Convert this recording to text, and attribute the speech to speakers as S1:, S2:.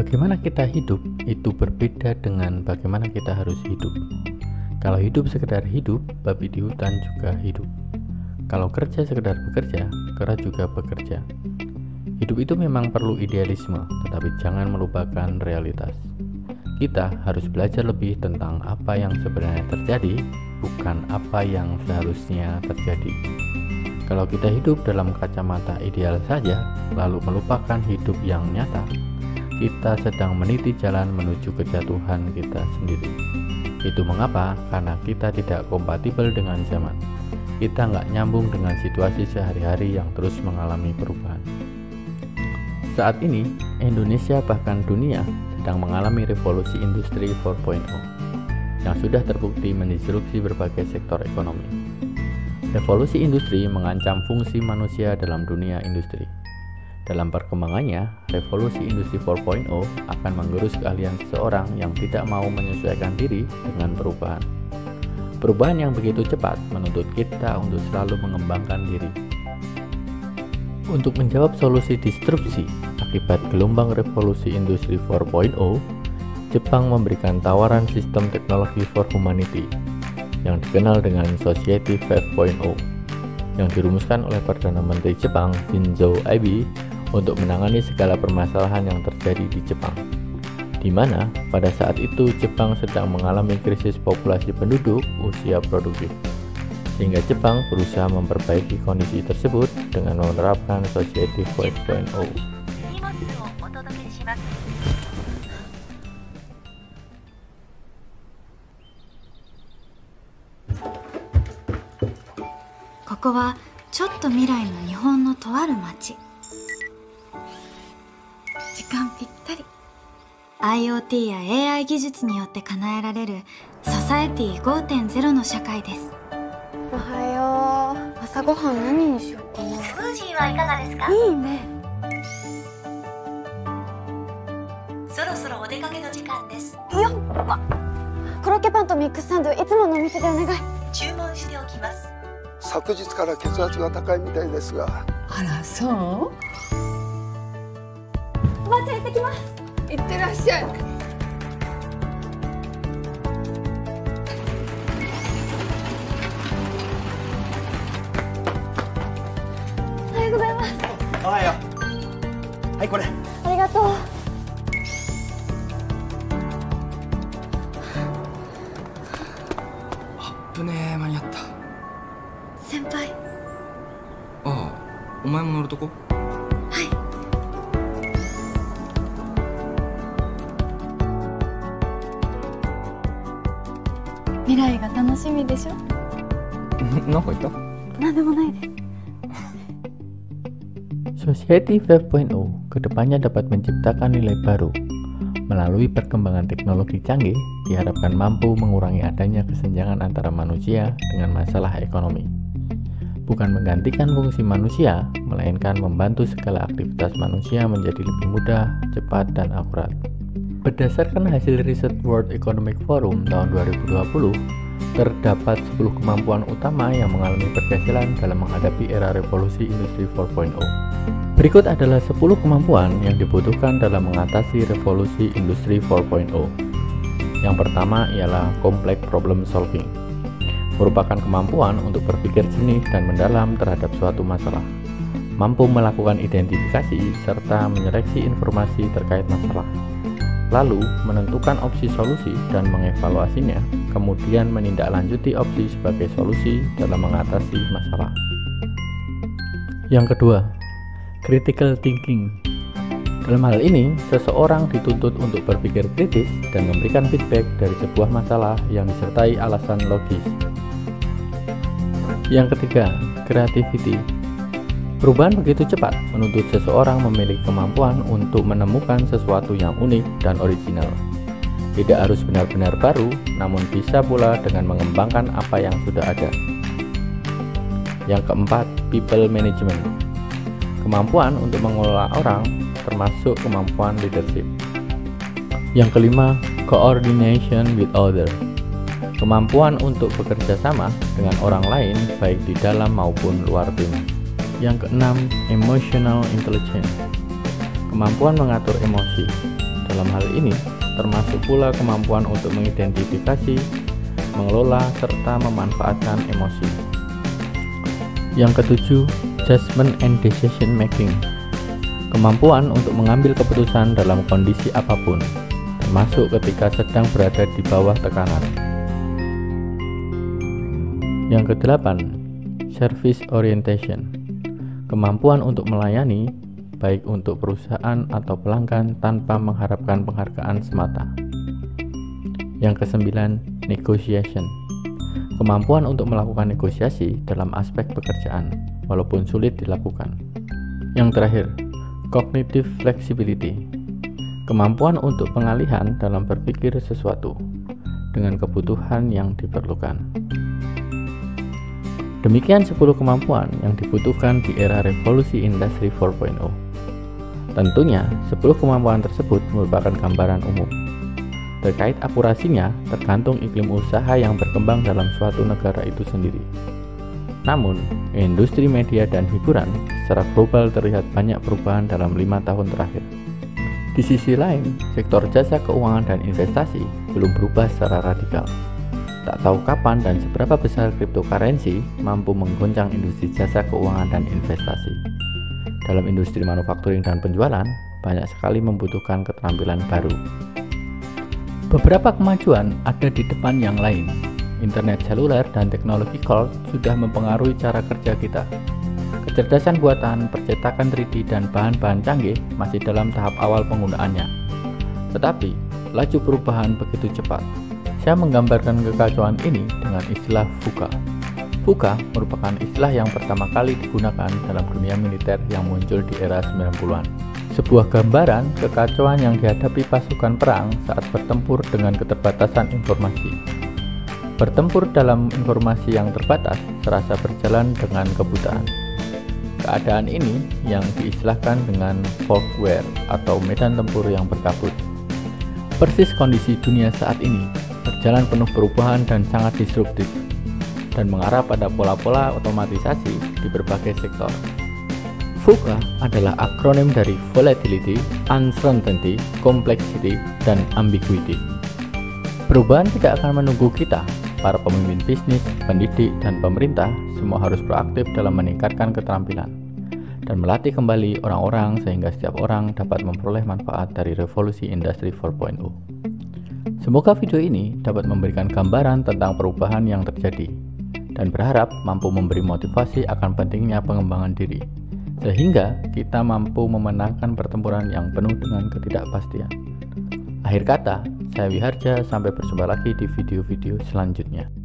S1: Bagaimana kita hidup itu berbeda dengan bagaimana kita harus hidup. Kalau hidup sekedar hidup, babi di hutan juga hidup. Kalau kerja sekedar bekerja, kera juga bekerja. Hidup itu memang perlu idealisme, tetapi jangan melupakan realitas. Kita harus belajar lebih tentang apa yang sebenarnya terjadi, bukan apa yang seharusnya terjadi. Kalau kita hidup dalam kacamata ideal saja, lalu melupakan hidup yang nyata, kita sedang meniti jalan menuju kejatuhan kita sendiri. Itu mengapa? Karena kita tidak kompatibel dengan zaman. Kita nggak nyambung dengan situasi sehari-hari yang terus mengalami perubahan. Saat ini, Indonesia bahkan dunia sedang mengalami revolusi industri 4.0 yang sudah terbukti mendisrupsi berbagai sektor ekonomi. Revolusi industri mengancam fungsi manusia dalam dunia industri. Dalam perkembangannya, revolusi industri 4.0 akan menggerus keahlian seseorang yang tidak mau menyesuaikan diri dengan perubahan. Perubahan yang begitu cepat menuntut kita untuk selalu mengembangkan diri. Untuk menjawab solusi disrupsi akibat gelombang revolusi industri 4.0, Jepang memberikan tawaran sistem teknologi for humanity yang dikenal dengan Society 5.0 yang dirumuskan oleh Perdana Menteri Jepang Shinzo Abe untuk menangani segala permasalahan yang terjadi di Jepang, di mana pada saat itu Jepang sedang mengalami krisis populasi penduduk usia produktif, sehingga Jepang berusaha memperbaiki kondisi tersebut dengan menerapkan Society 5.0.
S2: Ini adalah ちょっと未来の日本のとある町。時間ぴったり。IoT や AI 技術によって叶えられるソサエティ 5.0 の社会です。
S3: おはよう。朝ごはん何にしようかな。
S2: スムージーはいかがですか？
S3: いいね。
S2: そろそろお出かけの時間です。
S3: よっ。コロッケパンとミックスサンドいつものお店でお願い。
S2: 注文しておきます。
S4: 昨日から血圧が高いみたいですが。
S5: あら、そう？
S3: おばあちゃん行ってきます。
S5: いってらっしゃい。
S3: おはようございます。
S6: おはよう。はい、これ。
S3: ありがとう。
S6: 危ねえ、間に合った。
S2: 先輩。
S6: ああ、お前も乗るとこ？
S2: はい。
S3: 未来が楽しみでしょ。
S6: なんか言った？
S3: なんでもないです。
S1: Society 5.0 kedepannya dapat menciptakan nilai baru. Melalui perkembangan teknologi canggih, diharapkan mampu mengurangi adanya kesenjangan antara manusia dengan masalah ekonomi. Bukan menggantikan fungsi manusia, melainkan membantu segala aktivitas manusia menjadi lebih mudah, cepat, dan akurat. Berdasarkan hasil riset World Economic Forum tahun 2020, terdapat 10 kemampuan utama yang mengalami pergeseran dalam menghadapi era revolusi industri 4.0. Berikut adalah 10 kemampuan yang dibutuhkan dalam mengatasi revolusi industri 4.0. Yang pertama ialah complex problem solving. Merupakan kemampuan untuk berpikir jernih dan mendalam terhadap suatu masalah. Mampu melakukan identifikasi serta menyeleksi informasi terkait masalah. Lalu, menentukan opsi solusi dan mengevaluasinya, kemudian menindaklanjuti opsi sebagai solusi dalam mengatasi masalah. Yang kedua, critical thinking. Dalam hal ini, seseorang dituntut untuk berpikir kritis dan memberikan feedback dari sebuah masalah yang disertai alasan logis. Yang ketiga, creativity. Perubahan begitu cepat menuntut seseorang memiliki kemampuan untuk menemukan sesuatu yang unik dan original. Tidak harus benar-benar baru, namun bisa pula dengan mengembangkan apa yang sudah ada. Yang keempat, people management. Kemampuan untuk mengelola orang, termasuk kemampuan leadership. Yang kelima, coordination with others. Kemampuan untuk bekerja sama dengan orang lain baik di dalam maupun luar tim. Yang keenam, emotional intelligence. Kemampuan mengatur emosi. Dalam hal ini, termasuk pula kemampuan untuk mengidentifikasi, mengelola, serta memanfaatkan emosi. Yang ketujuh, judgment and decision making. Kemampuan untuk mengambil keputusan dalam kondisi apapun, termasuk ketika sedang berada di bawah tekanan. Yang kedelapan, service orientation. Kemampuan untuk melayani, baik untuk perusahaan atau pelanggan tanpa mengharapkan penghargaan semata. Yang kesembilan, negotiation. Kemampuan untuk melakukan negosiasi dalam aspek pekerjaan, walaupun sulit dilakukan. Yang terakhir, cognitive flexibility. Kemampuan untuk pengalihan dalam berpikir sesuatu dengan kebutuhan yang diperlukan. Demikian 10 kemampuan yang dibutuhkan di era revolusi industri 4.0. Tentunya, 10 kemampuan tersebut merupakan gambaran umum. Terkait akurasinya, tergantung iklim usaha yang berkembang dalam suatu negara itu sendiri. Namun, industri media dan hiburan secara global terlihat banyak perubahan dalam 5 tahun terakhir. Di sisi lain, sektor jasa keuangan dan investasi belum berubah secara radikal. Tak tahu kapan dan seberapa besar cryptocurrency mampu menggoncang industri jasa keuangan dan investasi. Dalam industri manufakturing dan penjualan, banyak sekali membutuhkan keterampilan baru. Beberapa kemajuan ada di depan yang lain. Internet seluler dan teknologi cloud sudah mempengaruhi cara kerja kita. Kecerdasan buatan, percetakan 3D, dan bahan-bahan canggih masih dalam tahap awal penggunaannya. Tetapi, laju perubahan begitu cepat. Saya menggambarkan kekacauan ini dengan istilah VUCA. VUCA merupakan istilah yang pertama kali digunakan dalam dunia militer yang muncul di era 90-an. Sebuah gambaran kekacauan yang dihadapi pasukan perang saat bertempur dengan keterbatasan informasi. Bertempur dalam informasi yang terbatas serasa berjalan dengan kebutaan. Keadaan ini yang diistilahkan dengan fog war atau medan tempur yang berkabut. Persis kondisi dunia saat ini, berjalan penuh perubahan dan sangat disruptif, dan mengarah pada pola-pola otomatisasi di berbagai sektor. VUCA adalah akronim dari Volatility, Uncertainty, Complexity, dan Ambiguity. Perubahan tidak akan menunggu kita. Para pemimpin bisnis, pendidik, dan pemerintah semua harus proaktif dalam meningkatkan keterampilan dan melatih kembali orang-orang sehingga setiap orang dapat memperoleh manfaat dari revolusi industri 4.0. Semoga video ini dapat memberikan gambaran tentang perubahan yang terjadi dan berharap mampu memberi motivasi akan pentingnya pengembangan diri sehingga kita mampu memenangkan pertempuran yang penuh dengan ketidakpastian. Akhir kata, saya Wiharja, sampai berjumpa lagi di video-video selanjutnya.